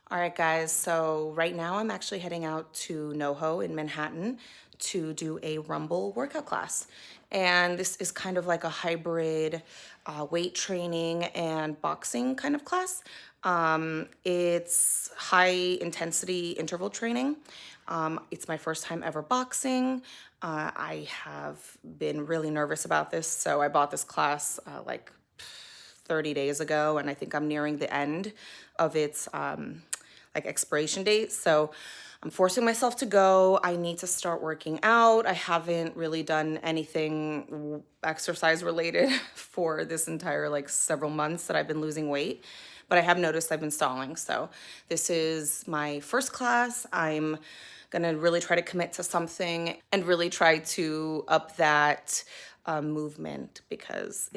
All right, guys. So right now I'm actually heading out to NoHo in Manhattan to do a Rumble workout class. And this is kind of like a hybrid weight training and boxing kind of class. It's high intensity interval training. It's my first time ever boxing. I have been really nervous about this, so I bought this class like 30 days ago, and I think I'm nearing the end of its like expiration date. So I'm forcing myself to go. I need to start working out. I haven't really done anything exercise related for this entire like several months that I've been losing weight, but I have noticed I've been stalling. So this is my first class. I'm gonna really try to commit to something and really try to up that movement because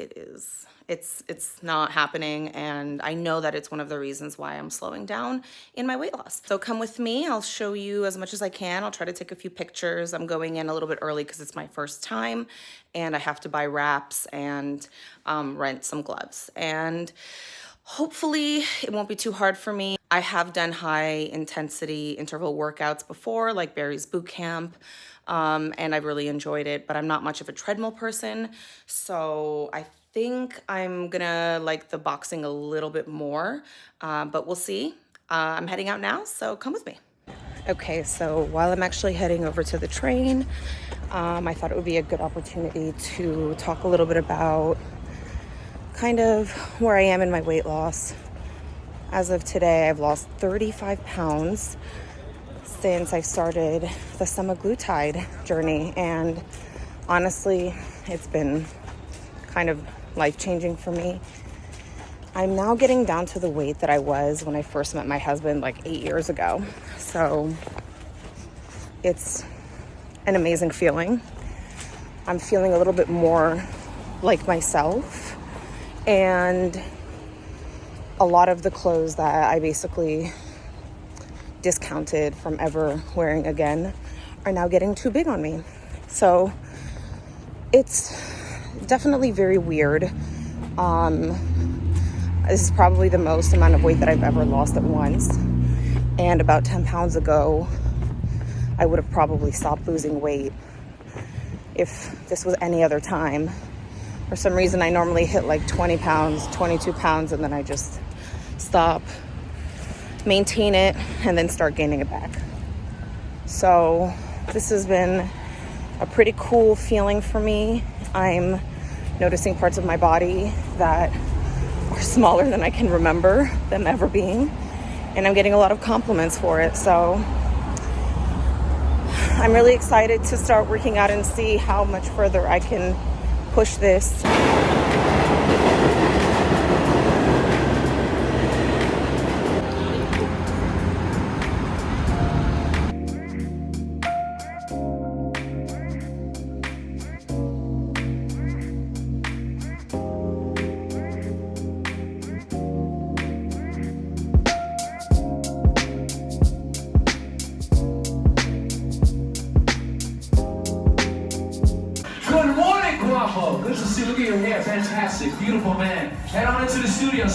it's not happening, and I know that it's one of the reasons why I'm slowing down in my weight loss. So come with me. I'll show you as much as I can. I'll try to take a few pictures. I'm going in a little bit early because it's my first time, and I have to buy wraps and rent some gloves. And hopefully it won't be too hard for me. I have done high intensity interval workouts before, like Barry's boot camp, and I've really enjoyed it, but I'm not much of a treadmill person. So I think I'm gonna like the boxing a little bit more, but we'll see. I'm heading out now, so come with me. Okay, so while I'm actually heading over to the train, I thought it would be a good opportunity to talk a little bit about kind of where I am in my weight loss. As of today, I've lost 35 pounds since I started the Semaglutide journey, and honestly, it's been kind of life-changing for me. I'm now getting down to the weight that I was when I first met my husband like 8 years ago. So it's an amazing feeling. I'm feeling a little bit more like myself, and a lot of the clothes that I basically discounted from ever wearing again are now getting too big on me. So it's definitely very weird. This is probably the most amount of weight that I've ever lost at once. And about 10 pounds ago, I would have probably stopped losing weight if this was any other time. For some reason, I normally hit like 20 pounds, 22 pounds, and then I just stop, maintain it, and then start gaining it back. So this has been a pretty cool feeling for me. I'm noticing parts of my body that are smaller than I can remember them ever being, and I'm getting a lot of compliments for it. So I'm really excited to start working out and see how much further I can push this. Good morning, Guapo. Good to see you. Look at your hair. Fantastic. Beautiful, man. Head on into the studio.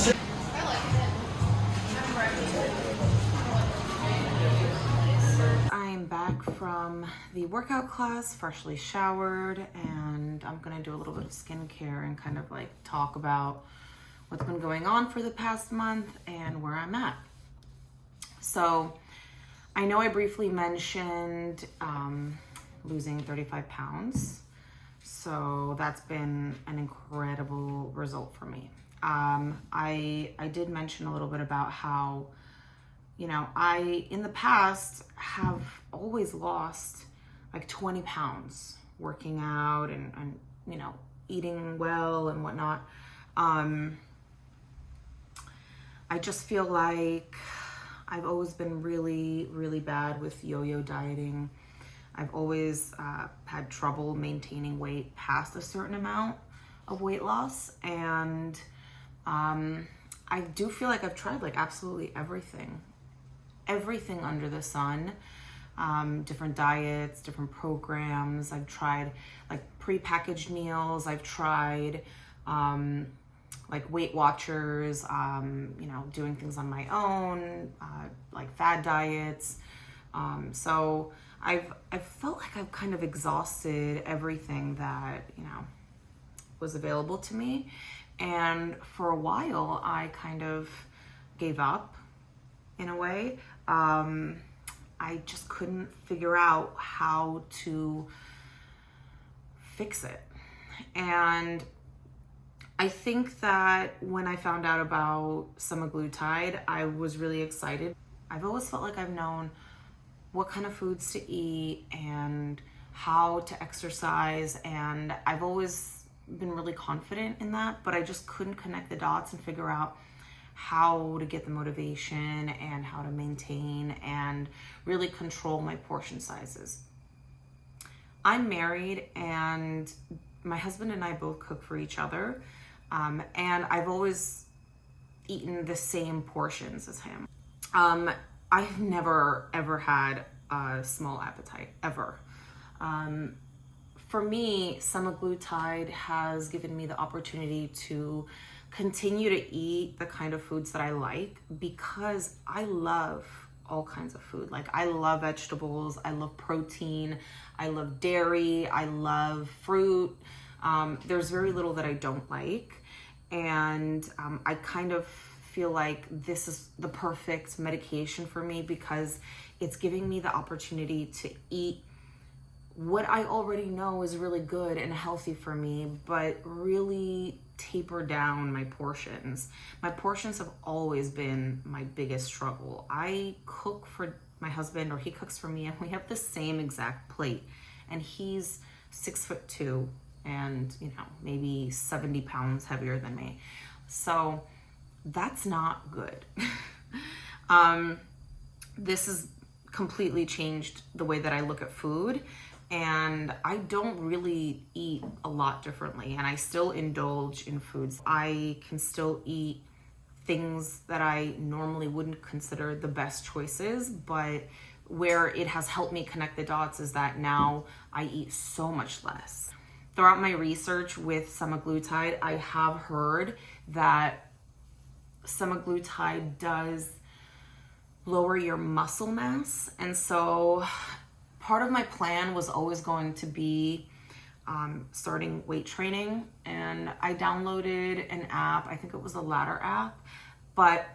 I'm back from the workout class, freshly showered, and I'm gonna do a little bit of skincare and kind of like talk about what's been going on for the past month and where I'm at. So I know I briefly mentioned losing 35 pounds. So that's been an incredible result for me. I did mention a little bit about how, I, in the past, have always lost like 20 pounds working out and eating well and whatnot. I just feel like I've always been really, really bad with yo-yo dieting. I've always had trouble maintaining weight past a certain amount of weight loss. And I do feel like I've tried like absolutely everything under the sun, different diets, different programs. I've tried like prepackaged meals. I've tried like Weight Watchers, you know, doing things on my own, like fad diets. So I've felt like I've kind of exhausted everything that, you know, was available to me. And for a while, I kind of gave up in a way. I just couldn't figure out how to fix it. And I think that when I found out about semaglutide, I was really excited. I've always felt like I've known what kind of foods to eat and how to exercise, and I've always been really confident in that, but I just couldn't connect the dots and figure out how to get the motivation and how to maintain and really control my portion sizes. I'm married, and my husband and I both cook for each other, and I've always eaten the same portions as him. I've never ever had a small appetite, ever. For me, semaglutide has given me the opportunity to continue to eat the kind of foods that I like, because I love all kinds of food. Like, I love vegetables, I love protein, I love dairy, I love fruit. There's very little that I don't like. And I kind of feel like this is the perfect medication for me, because it's giving me the opportunity to eat what I already know is really good and healthy for me, but really taper down my portions. My portions have always been my biggest struggle. I cook for my husband, or he cooks for me, and we have the same exact plate. And he's 6'2" and, you know, maybe 70 pounds heavier than me. So that's not good. This has completely changed the way that I look at food, and I don't really eat a lot differently, and I still indulge in foods. I can still eat things that I normally wouldn't consider the best choices, but where it has helped me connect the dots is that now I eat so much less. Throughout my research with semaglutide, I have heard that semaglutide does lower your muscle mass. And so part of my plan was always going to be starting weight training. And I downloaded an app, I think it was the Ladder app, but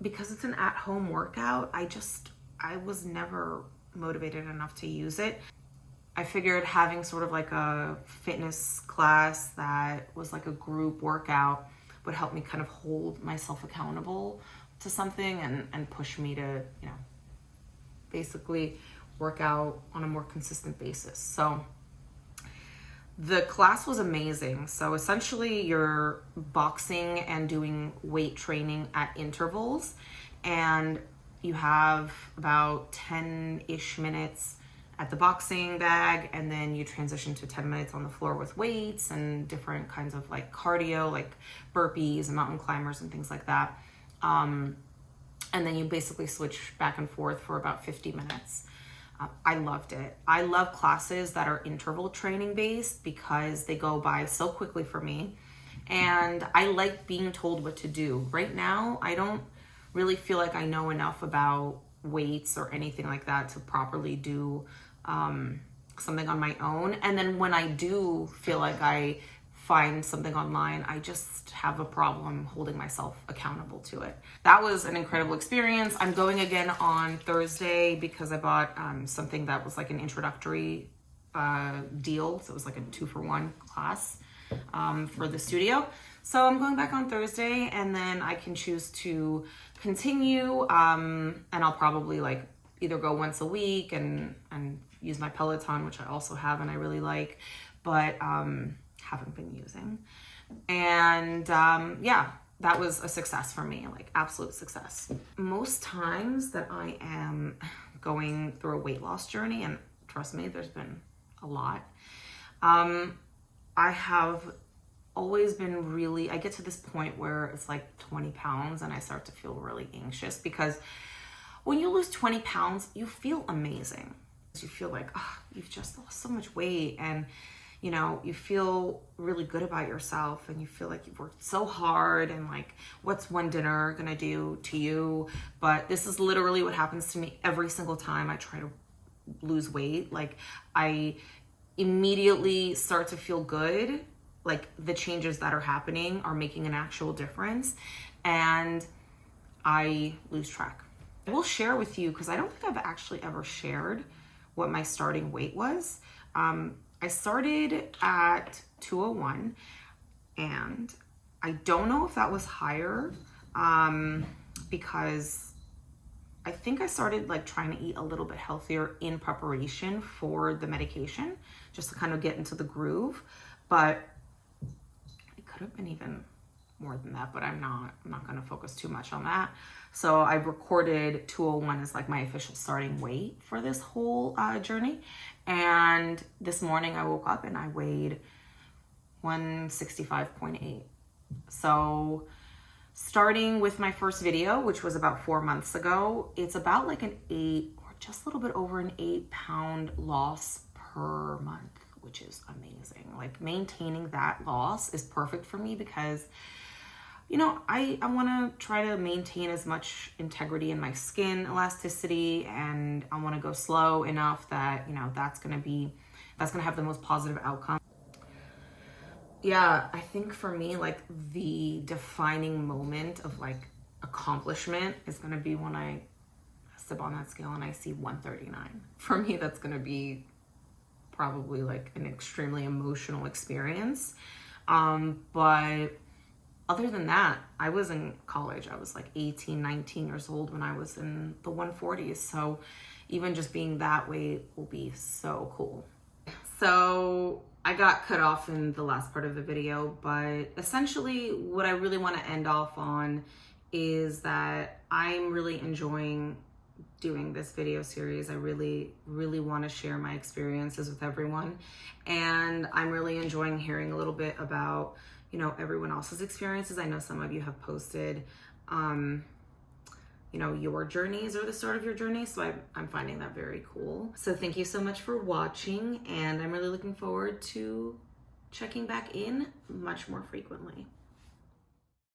because it's an at-home workout, I was never motivated enough to use it. I figured having sort of like a fitness class that was like a group workout would help me kind of hold myself accountable to something and push me to, you know, basically work out on a more consistent basis. So the class was amazing. So essentially you're boxing and doing weight training at intervals, and you have about 10-ish minutes at the boxing bag, and then you transition to 10 minutes on the floor with weights and different kinds of like cardio, like burpees and mountain climbers and things like that. And then you basically switch back and forth for about 50 minutes. I loved it. I love classes that are interval training based because they go by so quickly for me. And I like being told what to do. Right now, I don't really feel like I know enough about weights or anything like that to properly do something on my own. And then when I do feel like I find something online, I just have a problem holding myself accountable to it. That was an incredible experience. I'm going again on Thursday because I bought something that was like an introductory deal. So it was like a 2-for-1 class for the studio. So I'm going back on Thursday, and then I can choose to continue, and I'll probably like either go once a week and use my Peloton, which I also have and I really like, but haven't been using. And yeah, that was a success for me, like absolute success. Most times that I am going through a weight loss journey, and trust me, there's been a lot, I have always been really, I get to this point where it's like 20 pounds and I start to feel really anxious, because when you lose 20 pounds, you feel amazing. You feel like, oh, you've just lost so much weight, and you know, you feel really good about yourself and you feel like you've worked so hard and like, what's one dinner gonna do to you? But this is literally what happens to me every single time I try to lose weight. Like, I immediately start to feel good, like the changes that are happening are making an actual difference, and I lose track. I will share with you, because I don't think I've actually ever shared what my starting weight was. I started at 201, and I don't know if that was higher, because I think I started like trying to eat a little bit healthier in preparation for the medication, just to kind of get into the groove. But it could have been even more than that, but I'm not going to focus too much on that. So I recorded 201 as like my official starting weight for this whole journey. And this morning I woke up and I weighed 165.8. So starting with my first video, which was about 4 months ago, it's about like an 8 or just a little bit over an 8-pound loss per month, which is amazing. Like, maintaining that loss is perfect for me because, you know, I want to try to maintain as much integrity in my skin elasticity, and I want to go slow enough that, you know, that's going to have the most positive outcome. Yeah, I think for me, like, the defining moment of like accomplishment is going to be when I step on that scale and I see 139. For me, that's going to be probably like an extremely emotional experience. But other than that, I was in college. I was like 18, 19 years old when I was in the 140s. So even just being that weight will be so cool. So I got cut off in the last part of the video, but essentially what I really want to end off on is that I'm really enjoying doing this video series. I really want to share my experiences with everyone, and I'm really enjoying hearing a little bit about, you know, everyone else's experiences. I know some of you have posted you know, your journeys or the start of your journey, so I'm finding that very cool. So thank you so much for watching, and I'm really looking forward to checking back in much more frequently.